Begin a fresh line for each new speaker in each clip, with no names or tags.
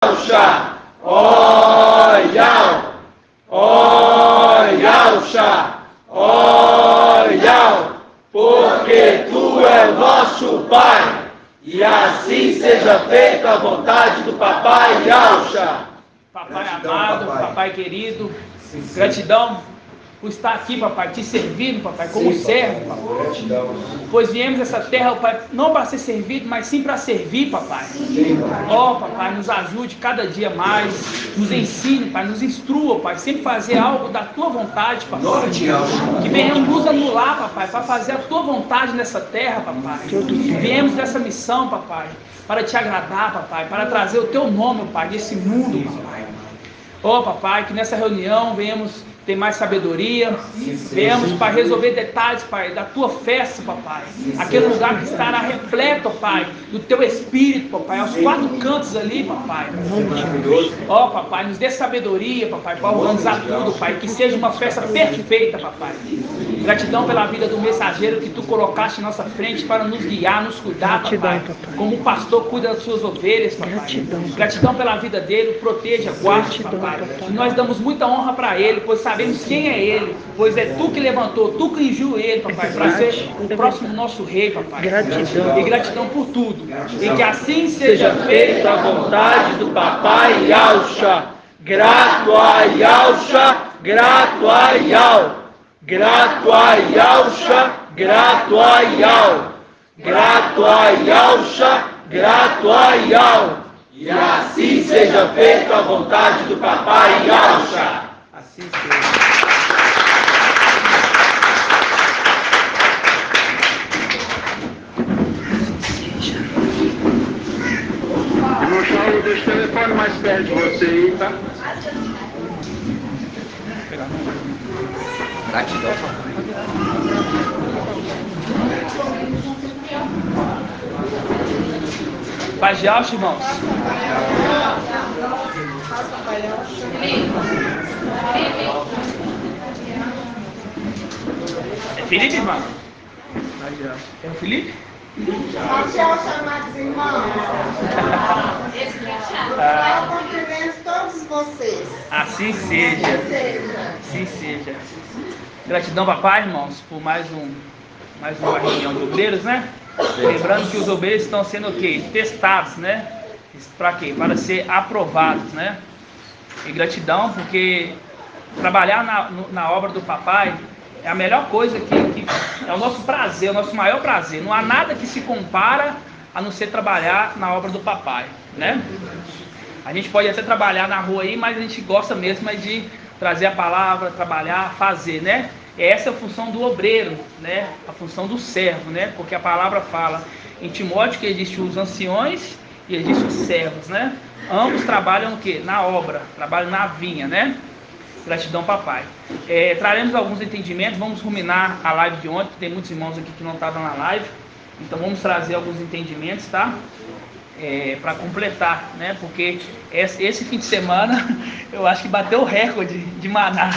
Yalcha, ó Yal, ó Yalcha, ó Yal, porque Tu é nosso Pai, e assim seja feita a vontade do Papai Yalcha.
Papai amado, papai querido, gratidão por estar aqui, papai, te servindo, papai, como servo, papai.
Gratidão.
Pois viemos essa terra, papai, não para ser servido, mas sim para servir, papai. Ó, papai, nos ajude cada dia mais, nos ensine, pai, nos instrua, pai, sempre fazer algo da tua vontade, papai. Que venhamos nos anular, papai, para fazer a tua vontade nessa terra, papai. Viemos nessa missão, papai, para te agradar, papai, para trazer o teu nome, pai, nesse mundo, papai. Ó, papai, que nessa reunião venhamos ter mais sabedoria, venhamos para resolver detalhes, pai, da tua festa, papai, aquele lugar que estará repleto, pai, do teu espírito, papai, aos quatro cantos ali, papai. Ó, papai, nos dê sabedoria, papai, para organizar tudo, pai, que seja uma festa perfeita, papai. Gratidão pela vida do mensageiro que tu colocaste em nossa frente para nos guiar, nos cuidar, papai, como o pastor cuida das suas ovelhas, papai. Gratidão pela vida dele, proteja, guarde, papai. E nós damos muita honra para ele, pois sabemos quem é ele, pois é tu que levantou, tu que ungiu ele, papai, para ser o próximo nosso rei, papai.
Gratidão.
E gratidão por tudo. E que assim seja feita a vontade do papai Yalcha. Grato a Yalcha, grato a Yal. Grato a Yalcha, grato a Yal. Grato a Yalcha, grato a Yal. E assim seja feita a vontade do papai Yalcha. Assim seja.
Irmão Paulo, deixa o telefone mais perto de você aí, tá?
Gratidão.
Paz de Yalcha, irmãos. É Felipe, irmão? É o Felipe?
Nós somos amados irmãos. Eu cumprimento todos vocês.
Assim seja. Assim seja. Gratidão, papai, irmãos, por mais uma reunião de obreiros, né? Lembrando que os obreiros estão sendo o quê? Testados, né? Para quê? Para ser aprovados, né? E gratidão, porque trabalhar na obra do papai é a melhor coisa que é o nosso prazer, o nosso maior prazer. Não há nada que se compara a não ser trabalhar na obra do papai, né? A gente pode até trabalhar na rua aí, mas a gente gosta mesmo de trazer a palavra, trabalhar, fazer, né? Essa é a função do obreiro, né? A função do servo, né? Porque a palavra fala em Timóteo que existem os anciões e existem os servos, né? Ambos trabalham o quê? Na obra, trabalham na vinha, né? Gratidão, papai. Traremos alguns entendimentos, vamos ruminar a live de ontem, tem muitos irmãos aqui que não estavam na live, então vamos trazer alguns entendimentos, tá? Para completar, né? Porque esse fim de semana eu acho que bateu o recorde de maná.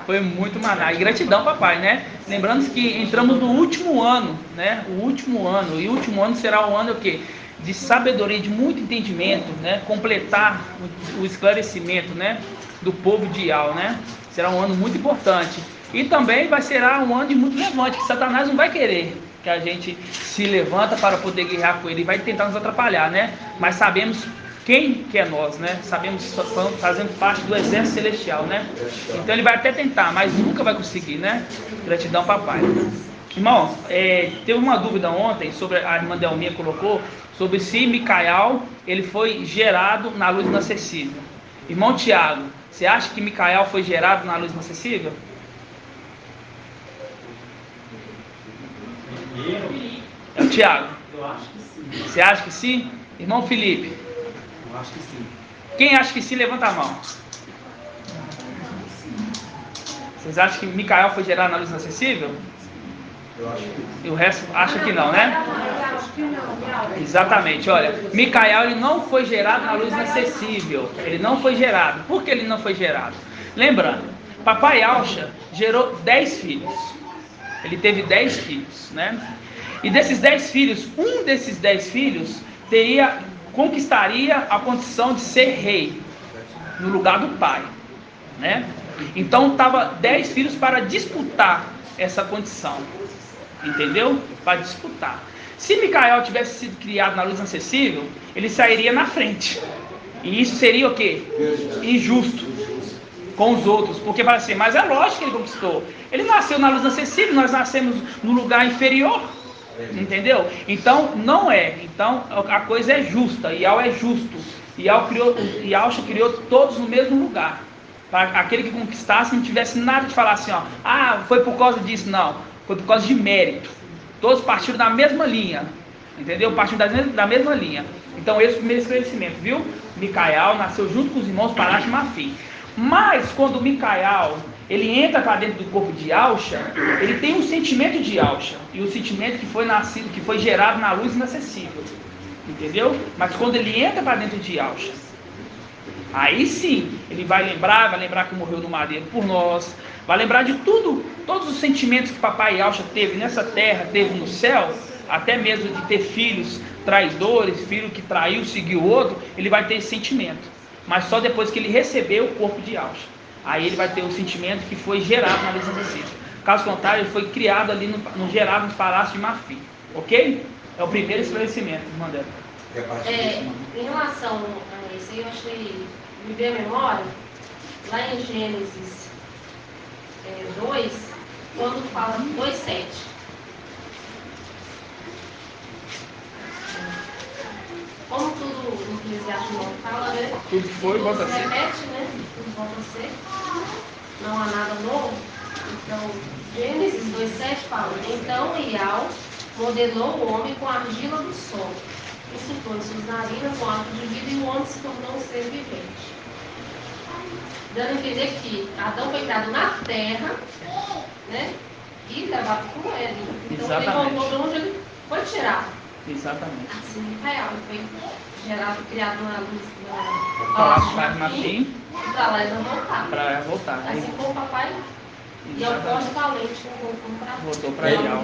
Foi muito maná. E gratidão, papai, né? Lembrando que entramos no último ano, né? O último ano. E o último ano será um ano o quê? De sabedoria, de muito entendimento, né? Completar o esclarecimento, né? Do povo de Yal, né? Será um ano muito importante. E também ser um ano de muito levante, que Satanás não vai querer que a gente se levanta para poder guerrear com ele, e vai tentar nos atrapalhar, né? Mas sabemos quem que é nós, né? Sabemos que fazemos parte do exército celestial, né? Então ele vai até tentar, mas nunca vai conseguir, né? Gratidão, papai. Irmãos, teve uma dúvida ontem, sobre a irmã Delminha colocou, sobre se Micael ele foi gerado na luz inacessível. Irmão Tiago, você acha que Micael foi gerado na luz inacessível? É o Tiago.
Eu acho que sim.
Você acha que sim? Irmão Felipe.
Eu acho que sim.
Quem acha que sim, levanta a mão. Vocês acham que Micael foi gerado na luz inacessível?
Eu acho que sim.
E o resto acha que não, né? Exatamente, olha, Micael ele não foi gerado na luz inacessível. Ele não foi gerado. Por que ele não foi gerado? Lembrando, papai Yalcha gerou 10 filhos. Ele teve 10 filhos, né? E desses 10 filhos, um desses 10 filhos teria conquistaria a condição de ser rei no lugar do pai, né? Então estava 10 filhos para disputar essa condição, entendeu? Para disputar. Se Micael tivesse sido criado na luz acessível, ele sairia na frente. E isso seria o quê? Injusto com os outros, porque vai assim, mas é lógico que ele conquistou. Ele nasceu na luz acessível, nós nascemos no lugar inferior, entendeu? Então não é. Então a coisa é justa, Ial é justo. Yahshua criou todos no mesmo lugar, para aquele que conquistasse não tivesse nada de falar assim, ó, foi por causa disso, não, foi por causa de mérito. Todos partiram da mesma linha, entendeu? Partiram da mesma linha. Então esse é o primeiro esclarecimento, viu? Micael nasceu junto com os irmãos Parash e Mafim. Mas quando Micael ele entra para dentro do corpo de Yahshua, ele tem um sentimento de Yahshua, e o sentimento que foi nascido, que foi gerado na luz inacessível, entendeu? Mas quando ele entra para dentro de Yahshua, aí sim ele vai lembrar que morreu no madeiro por nós, vai lembrar de tudo, todos os sentimentos que papai Yahshua teve nessa terra, teve no céu, até mesmo de ter filhos traidores, filho que traiu, seguiu o outro, ele vai ter esse sentimento, mas só depois que ele recebeu o corpo de Yahshua, aí ele vai ter o sentimento que foi gerado na luz acessível. Caso contrário, ele foi criado ali, gerado nos palácios de Mafim, ok? É o primeiro esclarecimento, Mandela.
Em relação a isso aí, eu achei, me veio a memória, lá em Gênesis 2, quando fala 2:7. Como tudo no Eclesiastes não fala, né?
Tudo que foi, volta a ser.
Repete, né? Tudo volta a ser. Não há nada novo. Então, Gênesis 2:7 fala, então Ial modelou o homem com a argila do sol, insutou em suas narinas um ato de vida e o homem se tornou um ser vivente. Dando a entender que Adão foi criado na terra, né? E levado com ele. Então
Exatamente.
ele voltou de onde ele foi tirado.
Exatamente.
Assim, real. Ele foi criado na luz
O
da
palácio de Mafim,
e para lá ele vai voltar.
para voltar.
Assim como o papai e é o forte valente que
voltou para Ial.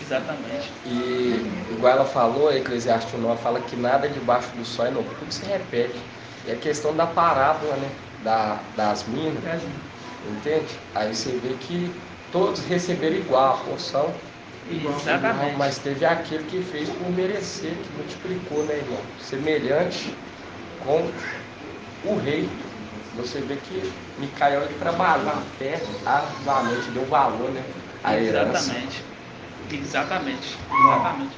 Exatamente.
E igual ela falou, a Eclesiastes 9 fala que nada debaixo do sol é novo, tudo se repete. E a questão da parábola, né? Das minas, entende? Aí você vê que todos receberam igual a porção.
Exatamente.
Mas teve aquele que fez por merecer, que multiplicou, né, irmão? Semelhante com o rei. Você vê que Micael ele trabalhou a terra arduamente, deu valor, né? A herança.
Exatamente, irmão.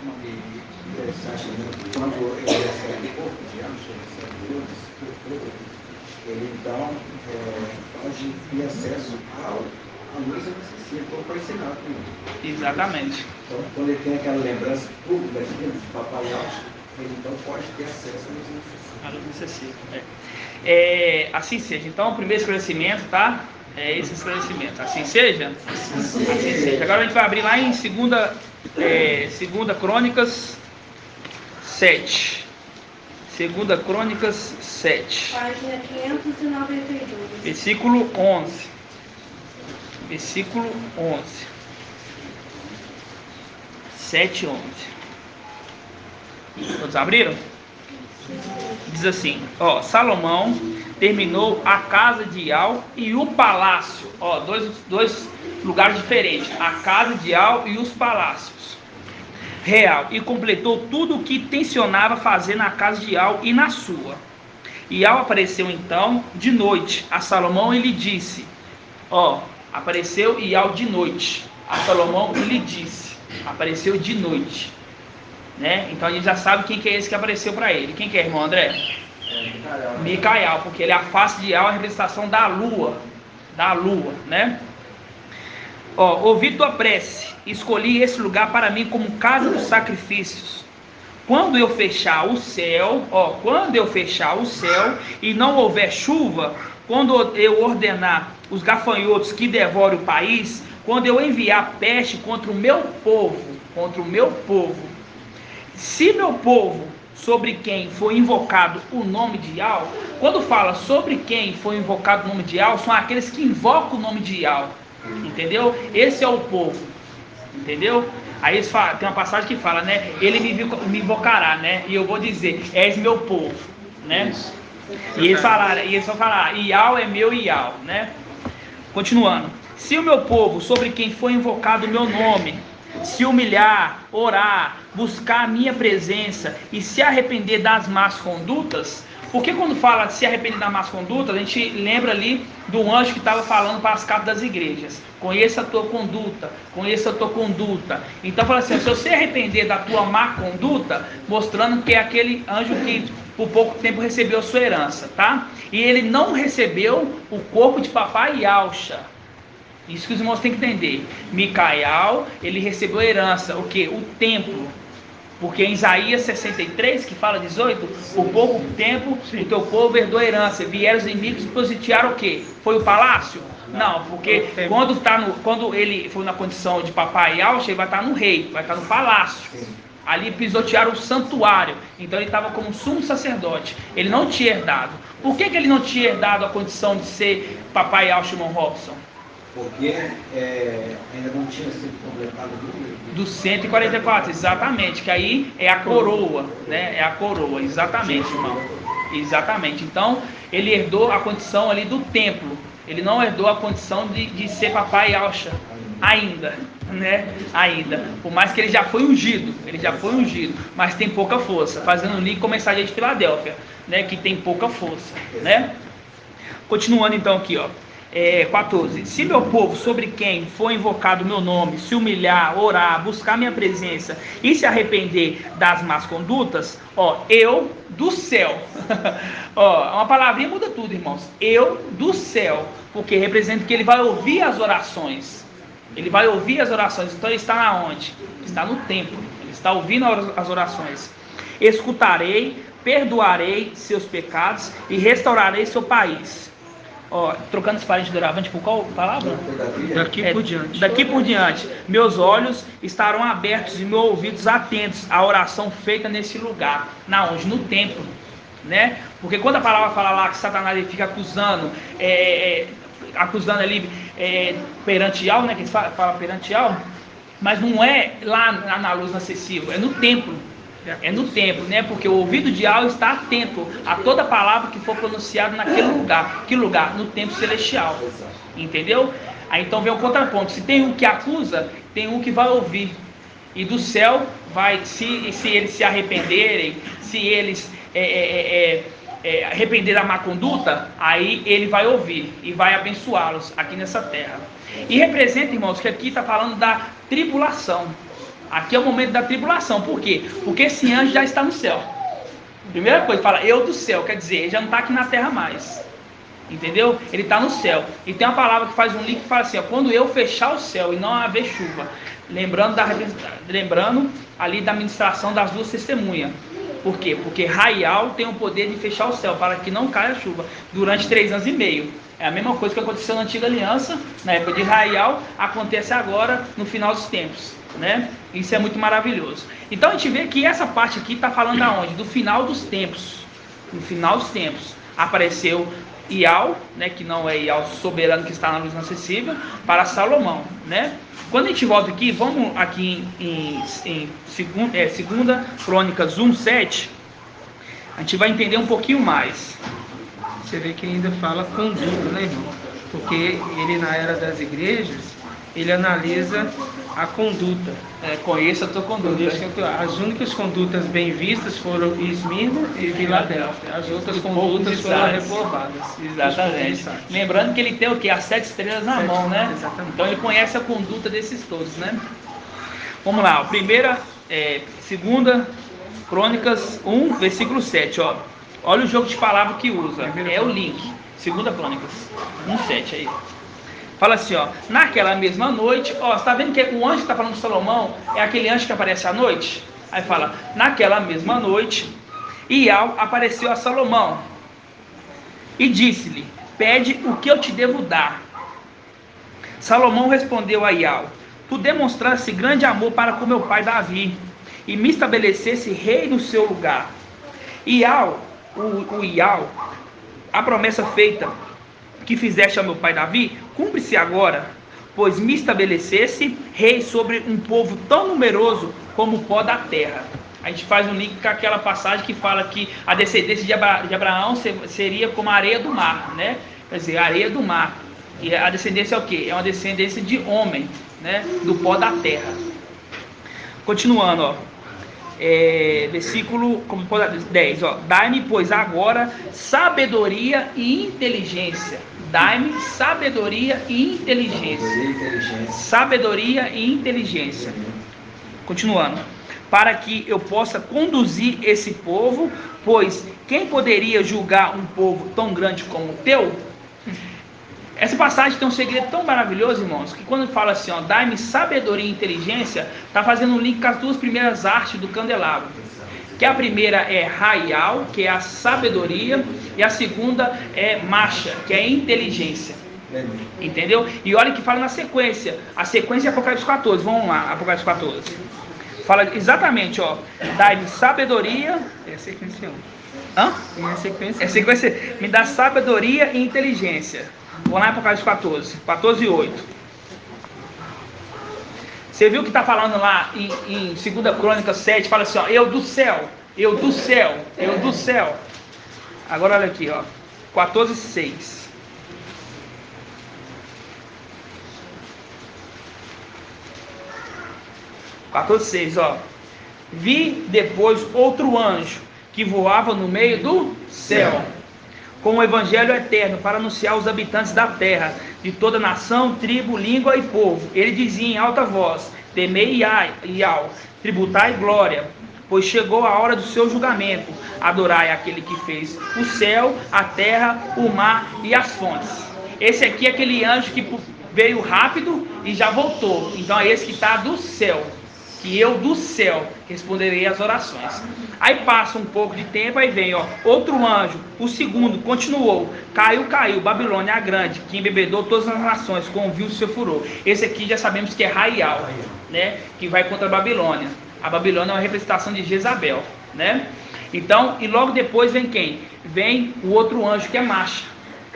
Quando ele recebe o corpo de Yahshua, ele então pode ter acesso à luz acessível, como foi ensinado por ele.
Exatamente.
Então, quando ele tem aquela lembrança pública daquilo de papai Yahshua, ele então pode ter acesso à luz acessível.
A luz acessível. Assim seja. Então, o primeiro esclarecimento, tá? É esse esclarecimento. Assim seja? Assim seja. Agora a gente vai abrir lá em 2 Crônicas 7. 2 Crônicas 7.
Página 592.
Versículo 11. Versículo 11. 7:11. Todos abriram? Diz assim, Salomão terminou a casa de Ial e o palácio. Dois lugares diferentes. A casa de Ial e os palácios. Real. E completou tudo o que tensionava fazer na casa de Ial e na sua. Ial apareceu então de noite a Salomão e lhe disse. Apareceu Ial de noite a Salomão e lhe disse. Apareceu de noite. Né? Então a gente já sabe quem que é esse que apareceu para ele. Quem que é, irmão André? Micael, porque ele é a face de Ial, a representação da lua, né? Ouvi tua prece, escolhi esse lugar para mim como casa dos sacrifícios. Quando eu fechar o céu e não houver chuva, quando eu ordenar os gafanhotos que devorem o país, quando eu enviar peste contra o meu povo, se meu povo, sobre quem foi invocado o nome de Ial, quando fala sobre quem foi invocado o nome de Ial, são aqueles que invocam o nome de Ial, entendeu? Esse é o povo, entendeu? Aí eles falam, tem uma passagem que fala, né? Ele me invocará, né? E eu vou dizer, és meu povo, né? E eles vão falar, Iau é meu Iau, né? Continuando. Se o meu povo, sobre quem foi invocado o meu nome, se humilhar, orar, buscar a minha presença e se arrepender das más condutas, porque quando fala se arrepender das más condutas, a gente lembra ali do anjo que estava falando para as cartas das igrejas. Conheça a tua conduta, conheça a tua conduta. Então fala assim, se você arrepender da tua má conduta, mostrando que é aquele anjo que por pouco tempo recebeu a sua herança, tá? E ele não recebeu o corpo de papai Yalcha. Isso que os irmãos têm que entender. Micael, ele recebeu a herança, o que? O templo. Porque em Isaías 63, que fala 18, por pouco tempo o teu povo herdou a herança. Vieram os inimigos e positiaram o que? Foi o palácio? Não, porque quando ele for na condição de papai Yalcha, ele vai estar no rei, vai estar no palácio. Ali pisotearam o santuário. Então ele estava como sumo sacerdote. Ele não tinha herdado. Por que ele não tinha herdado a condição de ser papai Yalcha Robson?
Porque ainda não tinha sido completado o número.
Do 144, exatamente. Que aí é a coroa, né? É a coroa, exatamente, irmão. Exatamente. Então, ele herdou a condição ali do templo. Ele não herdou a condição de ser papai Yalcha. Ainda, né? Ainda. Por mais que ele já foi ungido. Mas tem pouca força. Fazendo um link com a mensagem de Filadélfia, né? Que tem pouca força, né? Continuando então aqui, ó. 14. Se meu povo, sobre quem foi invocado o meu nome, se humilhar, orar, buscar minha presença e se arrepender das más condutas, eu do céu. Uma palavrinha muda tudo, irmãos. Eu do céu, porque representa que ele vai ouvir as orações. Ele vai ouvir as orações. Então ele está na onde? Está no templo. Ele está ouvindo as orações. Escutarei, perdoarei seus pecados e restaurarei seu país. Trocando os parentes do Doravante por qual palavra? Daqui por diante. Meus olhos estarão abertos e meus ouvidos atentos à oração feita nesse lugar. Na onde? No templo, né? Porque quando a palavra fala lá que Satanás ele fica acusando ali perante Yahweh, né? Que fala perante Yahweh, mas não é lá na luz acessível, é no templo. É no templo, né? Porque o ouvido de Yahweh está atento a toda palavra que for pronunciada naquele lugar. Que lugar? No templo celestial. Entendeu? Aí então vem o contraponto. Se tem um que acusa, tem um que vai ouvir. E do céu vai, se eles se arrependerem, se eles arrepender da má conduta, aí ele vai ouvir e vai abençoá-los aqui nessa terra. E representa, irmãos, que aqui está falando da tribulação. Aqui é o momento da tribulação. Por quê? Porque esse anjo já está no céu. Primeira coisa, fala, eu do céu. Quer dizer, ele já não está aqui na terra mais. Entendeu? Ele está no céu. E tem uma palavra que faz um link que fala assim, quando eu fechar o céu e não haver chuva. Lembrando ali da ministração das duas testemunhas. Por quê? Porque Raial tem o poder de fechar o céu para que não caia chuva durante 3 anos e meio. É a mesma coisa que aconteceu na antiga aliança, na época de Raial, acontece agora no final dos tempos, né? Isso é muito maravilhoso. Então a gente vê que essa parte aqui está falando aonde? Do final dos tempos. No final dos tempos apareceu Iau, né? Que não é Iau soberano que está na luz inacessível, para Salomão, né? Quando a gente volta aqui, vamos aqui em 2 Crônicas 1:7, a gente vai entender um pouquinho mais.
Você vê que ainda fala conduta, né, irmão? Porque ele, na era das igrejas, ele analisa a conduta.
Conheça a tua conduta.
As únicas condutas bem vistas foram Esmirna e Filadélfia. As outras condutas foram reprovadas.
Exatamente. Lembrando que ele tem o quê? As 7 estrelas na mão, né?
Exatamente.
Então ele conhece a conduta desses todos, né? Vamos lá. Primeira, 2 Crônicas 1, versículo 7, ó. Olha o jogo de palavras que usa. É o link. 2 Crônicas 1:7 aí. Fala assim, ó. Naquela mesma noite, ó, você tá vendo que o anjo que está falando com Salomão é aquele anjo que aparece à noite? Aí fala, naquela mesma noite, Iau apareceu a Salomão e disse-lhe, pede o que eu te devo dar. Salomão respondeu a Iau, tu demonstraste grande amor para com meu pai Davi e me estabelecesse rei no seu lugar. Iau, a promessa feita que fizeste ao meu pai Davi, cumpre-se agora, pois me estabelecesse rei sobre um povo tão numeroso como o pó da terra. A gente faz um link com aquela passagem que fala que a descendência de Abraão seria como a areia do mar, né? Quer dizer, a areia do mar. E a descendência é o quê? É uma descendência de homem, né? Do pó da terra. Continuando, ó. Versículo 10, ó. Dai-me, pois, agora sabedoria e inteligência. Dai-me sabedoria e inteligência. Sabedoria e inteligência. Continuando. Para que eu possa conduzir esse povo, pois quem poderia julgar um povo tão grande como o teu? Essa passagem tem um segredo tão maravilhoso, irmãos, que quando fala assim, ó, dai-me sabedoria e inteligência, está fazendo um link com as duas primeiras artes do candelabro. Que a primeira é Raial, que é a sabedoria, e a segunda é Macha, que é a inteligência. Entendeu? E olha que fala na sequência. A sequência é Apocalipse 14. Vamos lá, Apocalipse 14. Fala exatamente, ó. Dai-me sabedoria.
É a sequência 1.
Hã?
É a sequência.
É sequência. Me dá sabedoria e inteligência. Vamos lá em Apocalipse 14. 14 e 8. Você viu que está falando lá em 2 Crônicas 7, fala assim, ó, eu do céu, eu do céu, eu do céu. Agora olha aqui, ó, 14, 6. 14, 6, ó. Vi depois outro anjo que voava no meio do céu, com o evangelho eterno, para anunciar aos habitantes da terra, de toda nação, tribo, língua e povo. Ele dizia em alta voz, temei Iau, tributai glória, pois chegou a hora do seu julgamento. Adorai aquele que fez o céu, a terra, o mar e as fontes. Esse aqui é aquele anjo que veio rápido e já voltou. Então é esse que está do céu. Que eu do céu responderei às orações. Aí passa um pouco de tempo, aí vem, ó, outro anjo, o segundo, continuou, caiu, Babilônia a grande, que embebedou todas as nações, com o seu furor. Esse aqui já sabemos que é Raial, né, que vai contra a Babilônia. A Babilônia é uma representação de Jezabel, né? Então, e logo depois vem quem? Vem o outro anjo, que é Macha.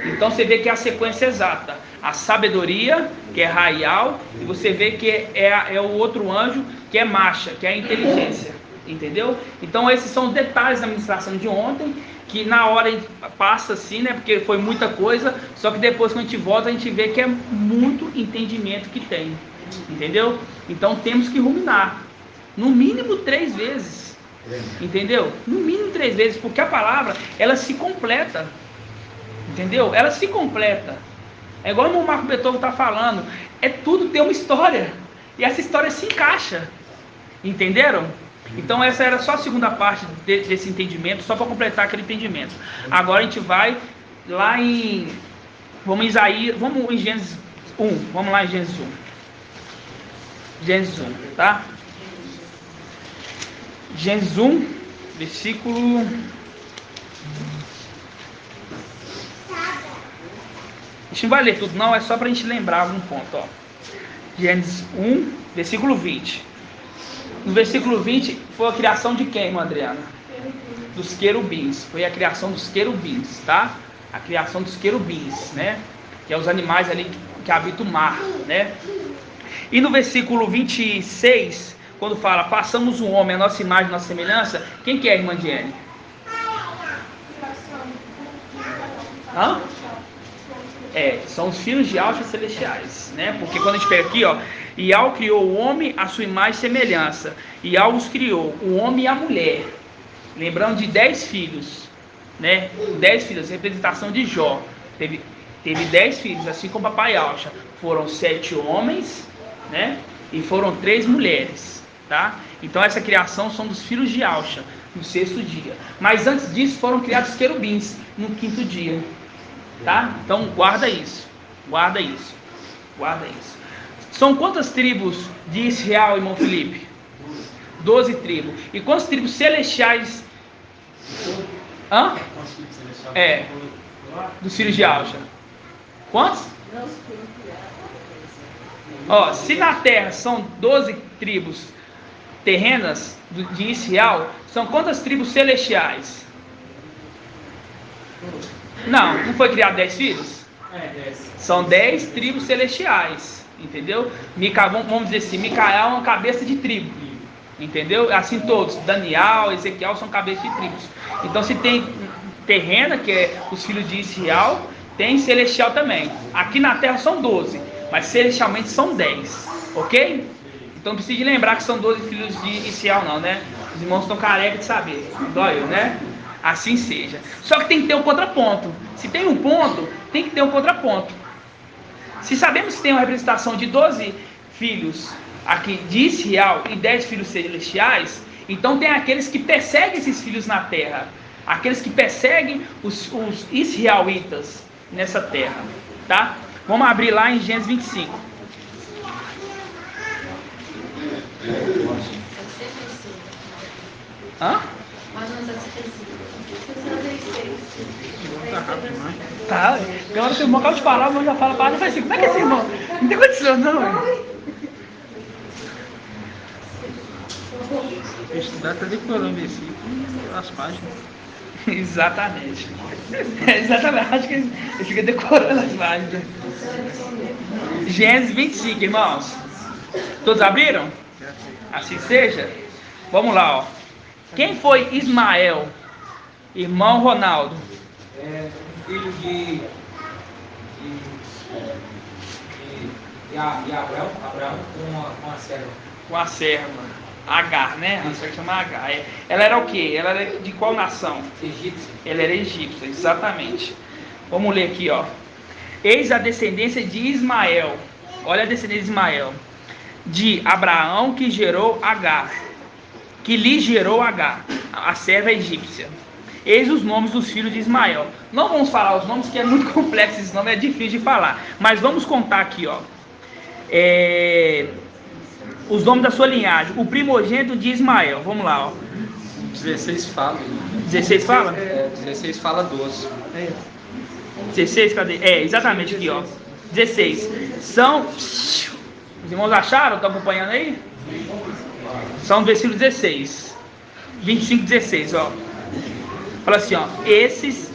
Então você vê que é a sequência exata. A sabedoria, que é Raial, e você vê que é o outro anjo, que é Macha, que é a inteligência. Entendeu? Então esses são os detalhes da ministração de ontem, que na hora a gente passa assim, né? Porque foi muita coisa, só que depois quando a gente volta a gente vê que é muito entendimento que tem. Entendeu? Então temos que ruminar. No mínimo 3 vezes. Entendeu? No mínimo 3 vezes, porque a palavra, ela se completa. Entendeu? Ela se completa. É igual o Marco Beethoven está falando. É tudo tem uma história. E essa história se encaixa. Entenderam? Então essa era só a segunda parte desse entendimento, só para completar aquele entendimento. Agora a gente vai lá em... Vamos em Isaías, vamos em Gênesis 1. Vamos lá em Gênesis 1. Gênesis 1, tá? Gênesis 1, versículo... A gente não vai ler tudo não, é só para a gente lembrar algum ponto, ó. Gênesis 1, versículo 20. No versículo 20 foi a criação de quem, irmã Adriana? Dos querubins. Foi a criação dos querubins, tá? A criação dos querubins, né? Que é os animais ali que habitam o mar, né? E no versículo 26, quando fala, façamos um homem a nossa imagem, a nossa semelhança, quem que é, irmã Diane? Hã? São os filhos de Alcha celestiais, né? Porque quando a gente pega aqui, ó, Iau criou o homem à sua imagem e semelhança. Iau os criou, o homem e a mulher. Lembrando de 10 filhos, né? 10 filhos, representação de Jó. Teve 10 filhos, assim como papai Alcha. Foram 7 homens, né? E foram 3 mulheres, tá? Então essa criação são dos filhos de Alcha, no 6º dia. Mas antes disso foram criados os querubins, no 5º dia. Tá? Então guarda isso. Guarda isso. Guarda isso. São quantas tribos de Israel, irmão Felipe? 12 tribos. E quantas tribos celestiais? Hã? Dos filhos de Alcha. Quantos? Ó, se na terra são 12 tribos terrenas de Israel, são quantas tribos celestiais? Não foi criado 10 filhos? 10. São 10 tribos celestiais. entendeu? Vamos dizer assim, Micael é uma cabeça de tribo, entendeu? Assim todos, Daniel, Ezequiel são cabeças de tribos. Então se tem terrena, que é os filhos de Israel, tem celestial também. Aqui na terra são 12, mas celestialmente são 10, ok? Então não precisa de lembrar que são 12 filhos de Israel não, né? Os irmãos estão carecas de saber, dói, né? Assim seja. Só que tem que ter um contraponto. Se tem um ponto, tem que ter um contraponto. Se sabemos que tem uma representação de 12 filhos aqui de Israel e 10 filhos celestiais, então tem aqueles que perseguem esses filhos na terra. Aqueles que perseguem os israelitas nessa terra, tá? Vamos abrir lá em Gênesis 25. Hã? Tá, tem hora que o irmão acaba de falar, o irmão já fala, para, assim, como é que é esse irmão? Não tem condição não,
Estudar está decorando versículo, as páginas.
Exatamente. Exatamente, acho que ele fica decorando as páginas. Gênesis 25, irmãos. Todos abriram? Assim seja. Vamos lá, ó. Quem foi Ismael, irmão Ronaldo?
Filho de Abraão com a serva.
Com a serva. Agar, né? A serva chama Agar. Ela era o quê? Ela era de qual nação?
Egípcia.
Ela era egípcia, exatamente. Vamos ler aqui, ó. Eis a descendência de Ismael. Olha a descendência de Ismael. De Abraão que gerou Agar. Que lhe gerou Agar, a serva egípcia. Eis os nomes dos filhos de Ismael. Não vamos falar os nomes, que é muito complexo, esse nome é difícil de falar. Mas vamos contar aqui, ó. Os nomes da sua linhagem. O primogênito de Ismael. Vamos lá, ó.
16 fala.
16 fala?
16 fala 12.
16, cadê? Exatamente aqui, ó. 16. São... Os irmãos acharam? Estão acompanhando aí? São do versículo 16. 25, 16, ó. Fala assim, ó. Esses...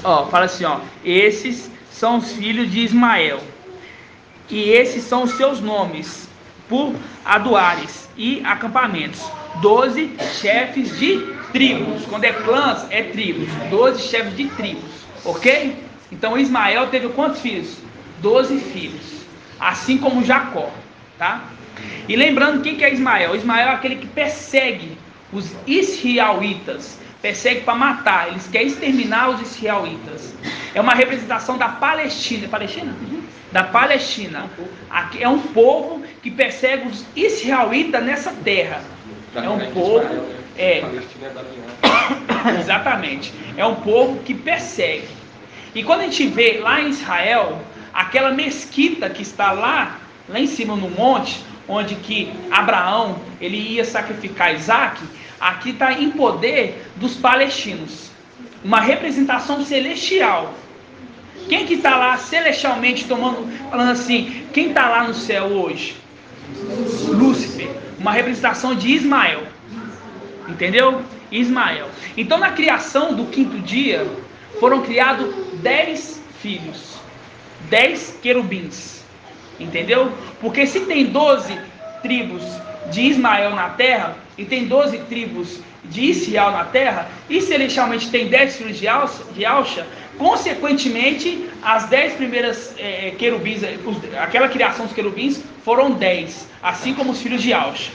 Ó, fala assim, ó. Esses são os filhos de Ismael. E esses são os seus nomes, por aduares e acampamentos. 12 chefes de tribos. Quando é clãs, é tribos. 12 chefes de tribos. Ok? Então Ismael teve quantos filhos? 12 filhos. Assim como Jacó. Tá? E lembrando, quem que é Ismael? Ismael é aquele que persegue os israelitas. Persegue para matar. Eles querem exterminar os israelitas. É uma representação da Palestina. Palestina? Da Palestina. É um povo que persegue os israelitas nessa terra. É um povo. Exatamente. É um povo que persegue. E quando a gente vê lá em Israel, aquela mesquita que está lá em cima no monte, onde que Abraão ele ia sacrificar Isaac, aqui está em poder dos palestinos. Uma representação celestial. Quem que está lá celestialmente falando assim, quem está lá no céu hoje? Lúcifer. Uma representação de Ismael. Entendeu? Ismael. Então na criação do quinto dia, foram criados 10 filhos. 10 querubins. Entendeu? Porque se tem 12 tribos de Ismael na terra, e tem 12 tribos de Israel na terra, e celestialmente tem 10 filhos de Alxa, consequentemente, as 10 primeiras querubins, aquela criação dos querubins, foram 10, assim como os filhos de Alxa.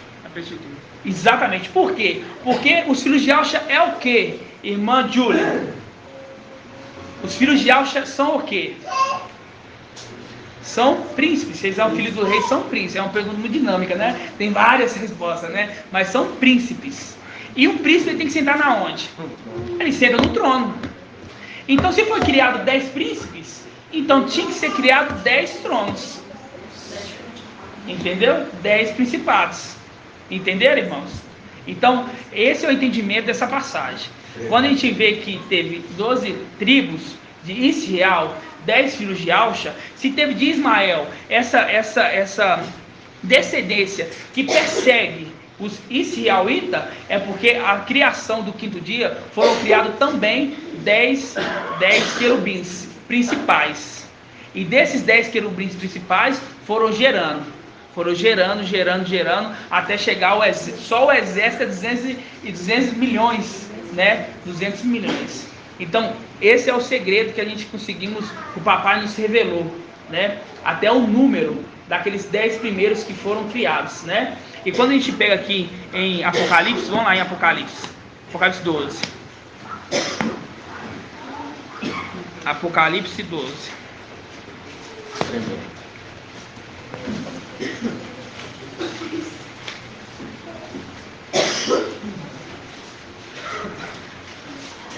Exatamente. Por quê? Porque os filhos de Alxa é o quê, irmã Júlia? Os filhos de Alxa são o quê? São príncipes. Se eles são filhos do rei, são príncipes. É uma pergunta muito dinâmica, né? Tem várias respostas, né? Mas são príncipes. E um príncipe tem que sentar na onde? Ele senta no trono. Então, se foi criado 10 príncipes, então tinha que ser criado 10 tronos. Entendeu? 10 principados. Entenderam, irmãos? Então, esse é o entendimento dessa passagem. Quando a gente vê que teve 12 tribos de Israel, 10 filhos de Alxa, se teve de Ismael essa descendência que persegue os israelitas, é porque a criação do quinto dia foram criados também 10 querubins principais. E desses 10 querubins principais foram gerando, até chegar só o exército é 200 milhões, né? 200 milhões. Então, esse é o segredo que a gente conseguimos, o papai nos revelou, né? Até o número daqueles 10 primeiros que foram criados, né? E quando a gente pega aqui em Apocalipse, vamos lá em Apocalipse 12. Apocalipse 12.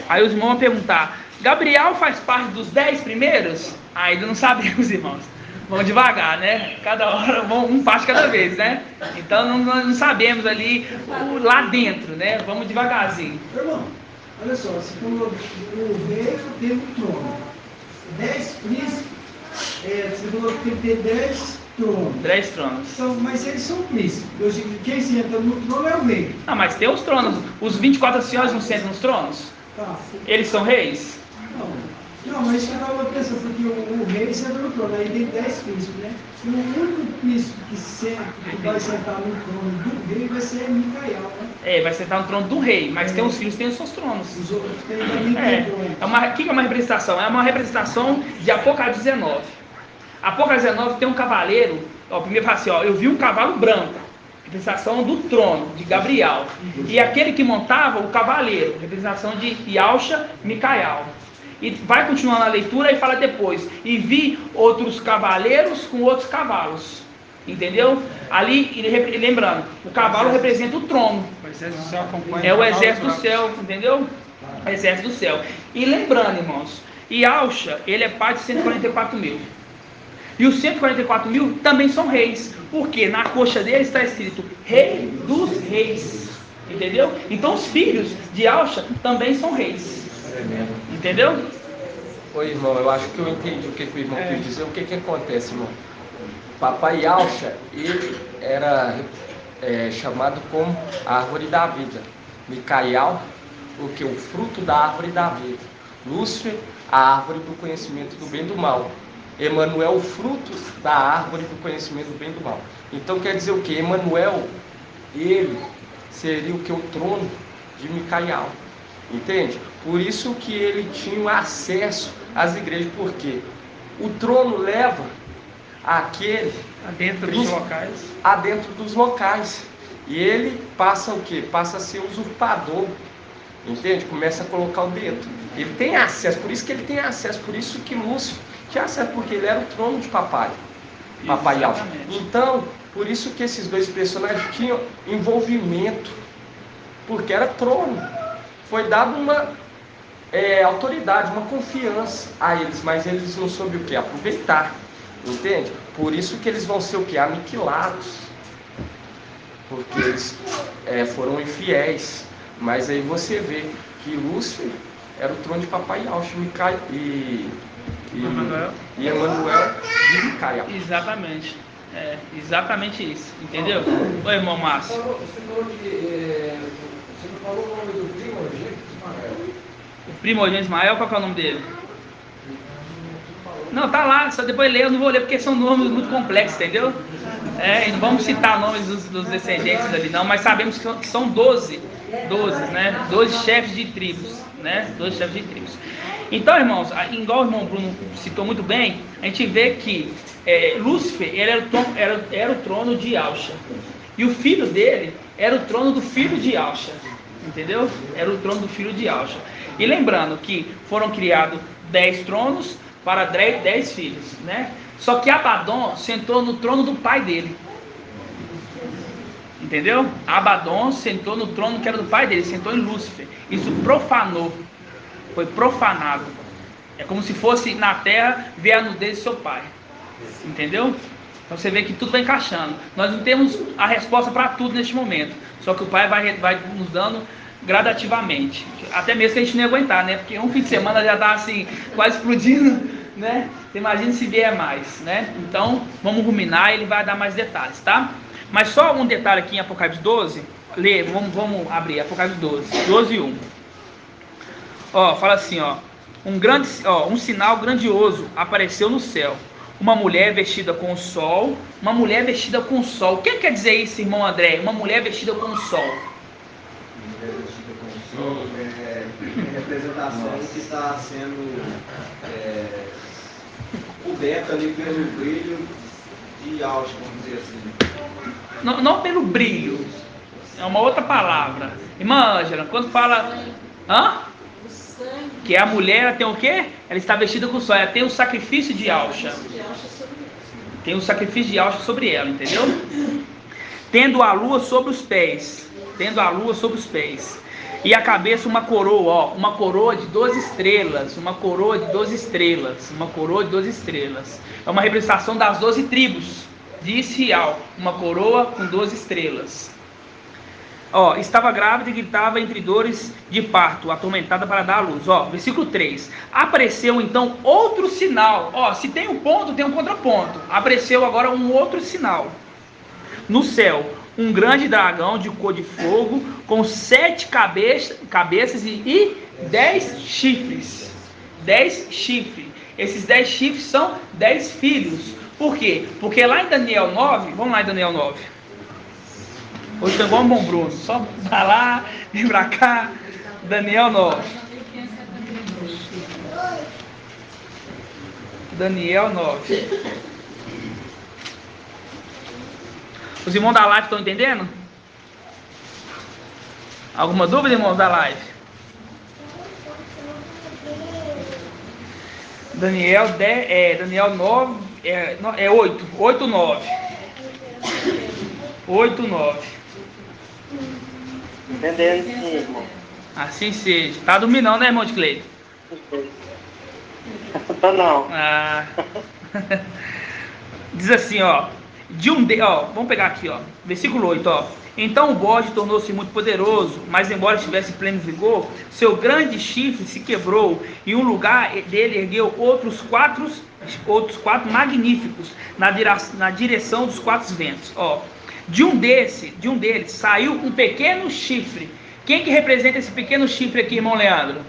Aí os irmãos vão perguntar: Gabriel faz parte dos 10 primeiros? Ainda não sabemos, irmãos. Vamos devagar, né? Cada hora, um passo cada vez, né? Então não sabemos ali lá dentro, né? Vamos devagarzinho.
Irmão, olha só, você falou o rei tem um trono. 10 príncipes, você falou que tem que ter 10 tronos.
10 tronos.
Então, mas eles são príncipes. Eu digo que quem senta no trono é o rei.
Ah, mas tem os tronos. Os 24 anciões não sentam nos tronos?
Tá.
Eles são reis?
Não, mas isso que eu estava pensando, porque o rei senta no trono, aí tem 10 príncipes, né? E o único príncipe que vai sentar no trono do rei vai ser Micael, né?
Vai sentar no trono do rei, mas tem os filhos que têm os seus tronos.
Os outros têm também trono.
O que é uma representação? É uma representação de Apocalipse 19. Apocalipse 19 tem um cavaleiro, primeiro fala assim, eu vi um cavalo branco, representação do trono, de Gabriel. E aquele que montava o cavaleiro, representação de Yausha, Micael. E vai continuando a leitura e fala depois: e vi outros cavaleiros com outros cavalos. Entendeu? Ali, lembrando, o cavalo representa o trono.
O exército do céu acompanha.
É o exército do céu, entendeu? O exército do céu. E lembrando, irmãos, Yausha, ele é pai de 144 mil. E os 144 mil também são reis. Porque na coxa dele está escrito Rei dos Reis. Entendeu? Então os filhos de Yausha também são reis. Entendeu?
Oi, irmão, eu acho que eu entendi o que o irmão quis dizer. O que acontece, irmão? Papai Yausha, ele era chamado como a árvore da vida. Micael, o fruto da árvore da vida. Lúcifer, a árvore do conhecimento do bem e do mal. Emanuel, o fruto da árvore do conhecimento do bem e do mal. Então quer dizer o que? Emanuel, ele seria o que? O trono de Micael. Entende? Por isso que ele tinha acesso às igrejas, porque o trono leva aquele
adentro dos locais.
Adentro dos locais. E ele passa o quê? Passa a ser usurpador. Entende? Começa a colocar o dedo. Ele tem acesso, por isso que ele tem acesso, por isso que Lúcifer tinha acesso, porque ele era o trono de papai. Papai Yausha. Então, por isso que esses dois personagens tinham envolvimento, porque era trono. Foi dado uma autoridade, uma confiança a eles, mas eles não souberam o que? Aproveitar, entende? Por isso que eles vão ser o que? Aniquilados, porque eles foram infiéis. Mas aí você vê que Lúcifer era o trono de papai Yausha e Emanuel de Micael.
Exatamente. Exatamente isso, entendeu? Oi, irmão Márcio.
Você falou que você não falou o nome do primogênito Ismael.
O primogênito Ismael, qual que é o nome dele? Não, tá lá, só depois ler, eu não vou ler porque são nomes muito complexos, entendeu? E não vamos citar nomes dos descendentes ali não, mas sabemos que são 12, né? 12 chefes de tribos, né? 12 chefes de tribos. Então, irmãos, igual o irmão Bruno citou muito bem, a gente vê que Lúcifer era o trono de Yausha. E o filho dele era o trono do filho de Yausha. Entendeu? Era o trono do filho de Yausha. E lembrando que foram criados 10 tronos para 10 filhos, né? Só que Abaddon sentou no trono do pai dele. Entendeu? Abaddon sentou no trono que era do pai dele, sentou em Lúcifer. Isso profanou. Foi profanado. É como se fosse na terra ver a nudez de seu pai. Entendeu? Então você vê que tudo está encaixando. Nós não temos a resposta para tudo neste momento. Só que o pai vai nos dando gradativamente. Até mesmo que a gente não ia aguentar, né? Porque um fim de semana já está assim, quase explodindo, né? Você imagina se vier mais, né? Então, vamos ruminar e ele vai dar mais detalhes, tá? Mas só um detalhe aqui em Apocalipse 12. Vamos abrir Apocalipse 12, 12 e 1. Fala assim, um sinal grandioso apareceu no céu. Uma mulher vestida com o sol. Uma mulher vestida com o sol. O que quer dizer isso, irmão André? Uma mulher vestida com o sol.
Mulher vestida com o sol é representação que está sendo coberta ali pelo brilho de alto, vamos dizer assim.
Não pelo brilho. É uma outra palavra. Irmã Ângela, quando fala... Hã? Que a mulher, ela tem o quê? Ela está vestida com o sol. Ela tem o sacrifício de Alxa. Tem o sacrifício de Alxa sobre ela, entendeu? Tendo a lua sobre os pés. Tendo a lua sobre os pés. E a cabeça uma coroa, ó. Uma coroa de 12 estrelas. Uma coroa de 12 estrelas. Uma coroa de 12 estrelas. É uma representação das 12 tribos de Israel. Uma coroa com 12 estrelas. Ó, estava grávida e gritava entre dores de parto, atormentada para dar à luz. Ó, versículo 3. Apareceu então outro sinal. Ó, se tem um ponto, tem um contraponto. Apareceu agora um outro sinal. No céu, um grande dragão de cor de fogo, com 7 cabeças e 10 chifres. 10 chifres. Esses 10 chifres são 10 filhos. Por quê? Porque lá em Daniel 9, vamos lá em Daniel 9. Hoje tem igual um bom Bruno, só pra lá, vem pra cá. Daniel 9. Daniel 9. Os irmãos da live estão entendendo? Alguma dúvida, irmãos da live? Daniel 9, 8. 8, 9. 8, 9.
Entendendo sim, irmão.
Assim seja. Tá dormindo não, né, irmão de Cleide?
Não.
Ah. Diz assim, ó. Vamos pegar aqui, ó. Versículo 8, ó. Então o bode tornou-se muito poderoso, mas embora estivesse em pleno vigor, seu grande chifre se quebrou e um lugar dele ergueu outros quatro magníficos na direção dos 4 ventos, ó. De um deles saiu um pequeno chifre. Quem que representa esse pequeno chifre aqui, irmão Leandro?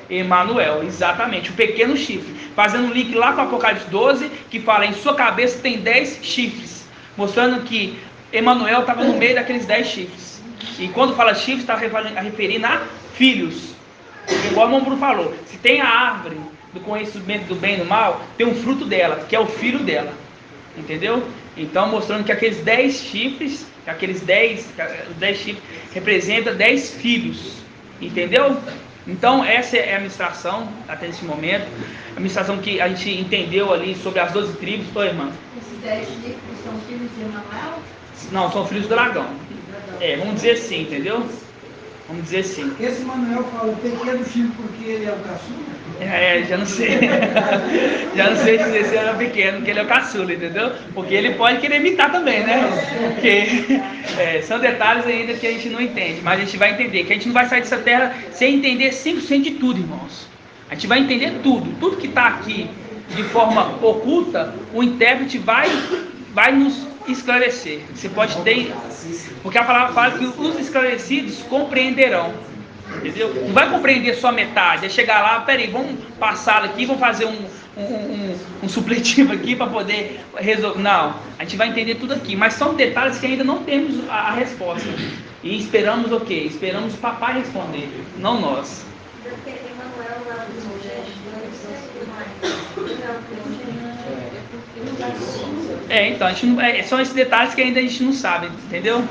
Emanuel, exatamente, o pequeno chifre. Fazendo um link lá com o Apocalipse 12, que fala, em sua cabeça tem 10 chifres. Mostrando que Emanuel estava no meio daqueles 10 chifres. E quando fala chifre, está referindo a filhos. Igual o irmão Bruno falou, se tem a árvore do conhecimento do bem e do mal, tem um fruto dela, que é o filho dela. Entendeu? Então, mostrando que aqueles 10 chifres, os 10 chifres representam 10 filhos. Entendeu? Então, essa é a ministração, até nesse momento. A ministração que a gente entendeu ali sobre as 12 tribos. Oi, irmã.
Esses 10 chifres são filhos de Emanuel?
Não, são filhos do dragão. Vamos dizer assim, entendeu? Vamos dizer assim.
Esse Manuel fala pequeno chifre porque ele é o caçula?
Já não sei. Já não sei se esse era pequeno, porque ele é o caçula, entendeu? Porque ele pode querer imitar também, né? Porque são detalhes ainda que a gente não entende. Mas a gente vai entender que a gente não vai sair dessa terra sem entender 100% de tudo, irmãos. A gente vai entender tudo. Tudo que está aqui de forma oculta, o intérprete vai nos esclarecer. Você pode ter, porque a palavra fala que os esclarecidos compreenderão, entendeu? Não vai compreender só metade, é chegar lá, peraí, vamos passar aqui, vamos fazer um supletivo aqui para poder resolver. Não, a gente vai entender tudo aqui, mas são detalhes que ainda não temos a resposta. E esperamos o quê? Esperamos o papai responder, não nós.
Porque Emanuel lá dos Moisés,
Então, a gente não, são esses detalhes que ainda a gente não sabe, entendeu?